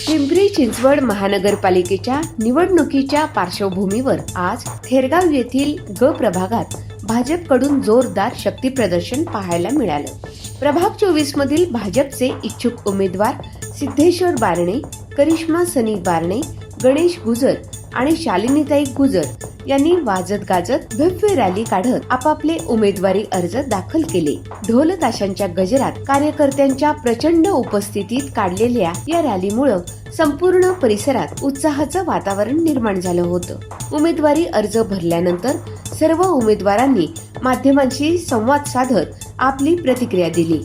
पिंपरी चिंचवड महानगरपालिकेच्या निवडणुकीच्या पार्श्वभूमीवर आज थेरगाव येथील ग प्रभागात भाजपकडून जोरदार शक्ती प्रदर्शन पाहायला मिळालं। प्रभाग 24 मधील भाजपचे इच्छुक उमेदवार सिद्धेश्वर बारणे, करिश्मा सनी बारणे, गणेश गुजर आणि शालिनीताई गुजर यांनी वाजत गाजत भव्य रॅली काढत आपापले उमेदवारी अर्ज दाखल केले। ढोल ताशांच्या गजरात कार्यकर्त्यांच्या प्रचंड उपस्थितीत काढलेल्या या रॅलीमुळे संपूर्ण परिसरात उत्साहाचं वातावरण निर्माण झालं होतं। उमेदवारी अर्ज भरल्यानंतर सर्व उमेदवारांनी माध्यमांशी संवाद साधत आपली प्रतिक्रिया दिली।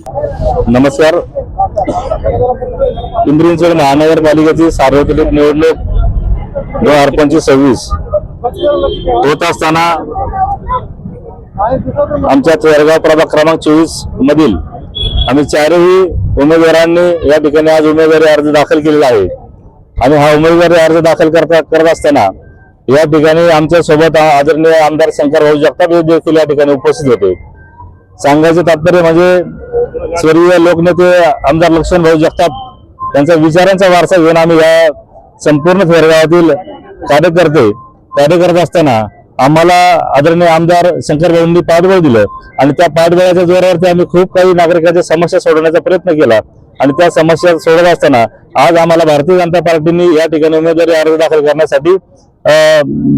नमस्कार। पिंपरी चिंचवड महानगरपालिकेची सार्वत्रिक निवडणूक 2025 होत असताना आमच्या थेरगाव प्रभाग क्रमांक 24 मधील आम्ही चारही उमेदवारांनी या ठिकाणी आज उमेदवारी अर्ज दाखल केलेला आहे। आणि हा उमेदवारी अर्ज दाखल करत असताना या ठिकाणी आमच्या सोबत आदरणीय आमदार शंकर भाऊ जगताप हे देखील या ठिकाणी उपस्थित होते। सांगायचे तात्पर्य म्हणजे स्वर्गीय लोकनेते आमदार लक्ष्मण भाऊ जगताप यांचा विचारांचा वारसा घेऊन आम्ही या संपूर्ण थेरगावातील कार्यकर्ते करत असताना आम्हाला आदरणीय आमदार शंकर भाऊंनी पाठबळ दिलं आणि त्या पाठबळाच्या जोरावरती आम्ही खूप काही नागरिकांच्या समस्या सोडवण्याचा प्रयत्न केला। आणि त्या समस्या सोडत असताना आज आम्हाला भारतीय जनता पार्टीने या ठिकाणी उमेदवारी अर्ज दाखल करण्यासाठी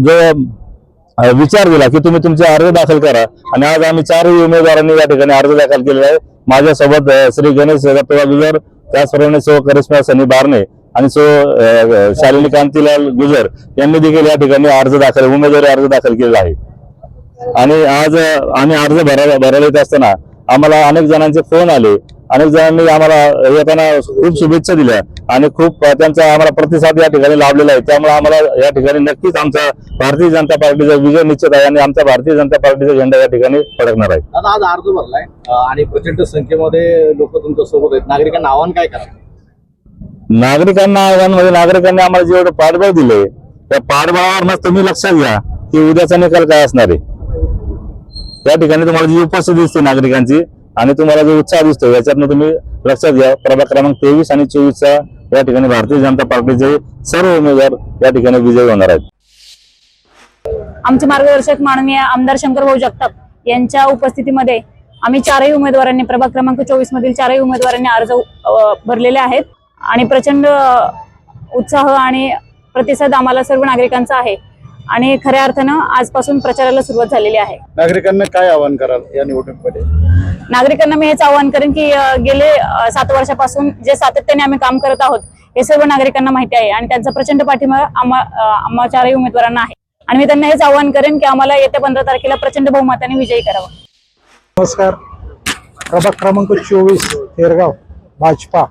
जो विचार दिला की तुम्ही तुमचे अर्ज दाखल करा। आणि आज आम्ही चारही उमेदवारांनी या ठिकाणी अर्ज दाखल केलेला आहे। माझ्यासोबत श्री गणेश गुजर, त्याचप्रमाणे सो करिश्मा सनी बारणे आणि सो शालिनी कांतीलाल गुजर यांनी देखील या ठिकाणी उमेदवारी अर्ज दाखल केलेला आहे। आणि आज आम्ही अर्ज भरायला येत असताना आम्हाला अनेक जणांचे फोन आले, अनेक जणांनी आम्हाला येताना खूप शुभेच्छा दिल्या आणि खूप त्यांचा आम्हाला प्रतिसाद या ठिकाणी लाभलेला आहे। त्यामुळे आम्हाला या ठिकाणी नक्कीच आमचा भारतीय जनता पार्टीचा विजय निश्चित आहे आणि आमचा भारतीय जनता पार्टीचा झेंडा या ठिकाणी फडकणार आहे। आज अर्ज भरलाय आणि प्रचंड संख्येमध्ये लोक तुमच्या सोबत आहेत, नागरिकांना आव्हान काय करा? नागरिकांना नागरिकांनी आम्हाला जेवढं पाठबळ दिले त्या पाठबळावरच तुम्ही लक्षात घ्या की उद्याचा निकाल काय असणार आहे। त्या ठिकाणी तुम्हाला जी उपस्थिती दिसते नागरिकांची आणि तुम्हाला जो उत्साह दिसतो याच्यातनं तुम्ही लक्षात घ्या प्रभाग क्रमांक 23 आणि 24 या ठिकाणी भारतीय जनता पार्टीचे सर्व उमेदवार या ठिकाणी विजयी होणार आहेत। आमचे मार्गदर्शक माननीय आमदार शंकर भाऊ जगताप यांच्या उपस्थितीमध्ये आम्ही चारही उमेदवारांनी प्रभाग क्रमांक 24 मधील चारही उमेदवारांनी अर्ज भरलेले आहेत आणि प्रचंड उत्साह आणि प्रतिसाद आम्हाला सर्व नागरिकांचा आहे आणि खऱ्या अर्थानं आजपासून प्रचाराला सुरुवात झालेली आहे। नागरिकांना काय आव्हान कराल या निवडणुकीमध्ये? नागरिकांना मी हेच आवाहन करेन की गेले 7 वर्षापासून जे सातत्याने आम्ही काम करत आहोत हे सर्व नागरिकांना माहिती आहे आणि त्यांचा प्रचंड पाठिंबा आम्हा चारही उमेदवारांना आहे आणि मी त्यांना हेच आवाहन करेन की आम्हाला येत्या 15 तारखेला प्रचंड बहुमताने विजयी करावं। नमस्कार। प्रभाग क्रमांक 24 थेरगाव भाजपा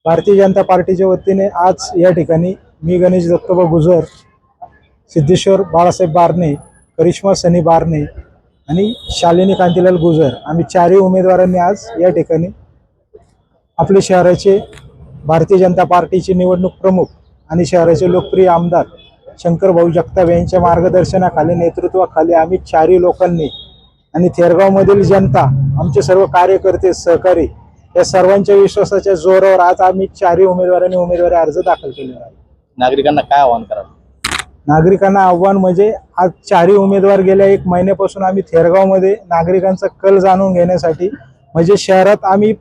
भारतीय जनता पार्टीच्या वतीने आज या ठिकाणी मी गणेश दत्तोबा गुजर, सिद्धेश्वर बाळासाहेब बारणे, करिश्मा सनी बारणे आणि शालिनी कांतीलाल गुजर आम्ही चारही उमेदवारांनी आज या ठिकाणी आपले शहराचे भारतीय जनता पार्टीचे निवडणूक प्रमुख आणि शहराचे लोकप्रिय आमदार शंकर भाऊ जगताप यांच्या मार्गदर्शनाखाली नेतृत्वाखाली आम्ही चारही लोकांनी आणि थेरगावमधील जनता आमचे सर्व कार्यकर्ते सहकारी या सर्वांच्या विश्वासाच्या जोरावर आज आम्ही चारही उमेदवारांनी उमेदवारी अर्ज दाखल केलेला आहे। नागरिकांना काय आव्हान कराल? नागरिकांना आव्हान म्हणजे आज चारही उमेदवार गेल्या 1 महिन्यापासून आम्ही थेरगावमध्ये नागरिकांचा कल जाणून घेण्यासाठी म्हणजे शहरात आम्ही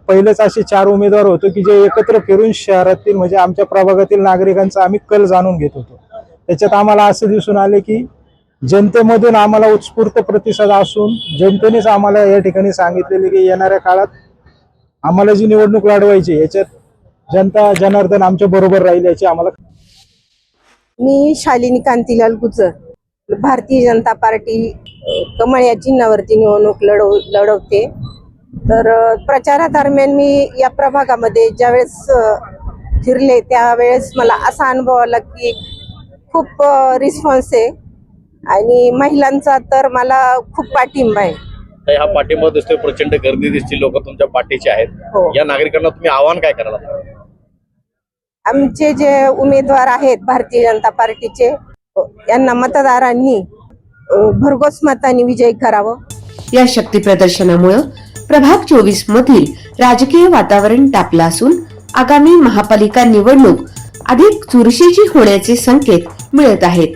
पहिलेच असे 4 उमेदवार होतो की जे एकत्र फिरून शहरातील म्हणजे आमच्या प्रभागातील नागरिकांचा आम्ही कल जाणून घेत होतो। त्याच्यात आम्हाला असे दिसून आले की जनतेमधून आम्हाला उत्स्फूर्त प्रतिसाद असून जनतेनेच आम्हाला या ठिकाणी सांगितलेले की येणाऱ्या काळात आम्हाला जी निवडणूक लढवायची याच्यात जनता जनार्दन आमच्या बरोबर राहील याची आम्हाला। मी शालिनी कांतीलाल गुजर, भारतीय जनता पार्टी कमळ या चिन्हावरती निवडणूक लढवते। तर प्रचारादरम्यान मी या प्रभागामध्ये ज्यावेळेस फिरले त्यावेळेस मला असा अनुभव आला की खूप रिस्पॉन्स आहे आणि महिलांचा तर मला खूप पाठिंबा आहे। हा पाठिंबा दिसतोय, प्रचंड गर्दी दिसते, लोक तुमच्या पाठीचे आहेत। या नागरिकांना तुम्ही आव्हान काय कराल? आमचे जे उमेदवार आहेत भारतीय जनता पार्टीचे यांना मतदारांनी भरघोस मताने विजयी करावं। या शक्ती प्रदर्शनामुळे प्रभाग 24 मधील राजकीय वातावरण तापलं असून आगामी महापालिका निवडणूक अधिक चुरशीची होण्याचे संकेत मिळत आहेत.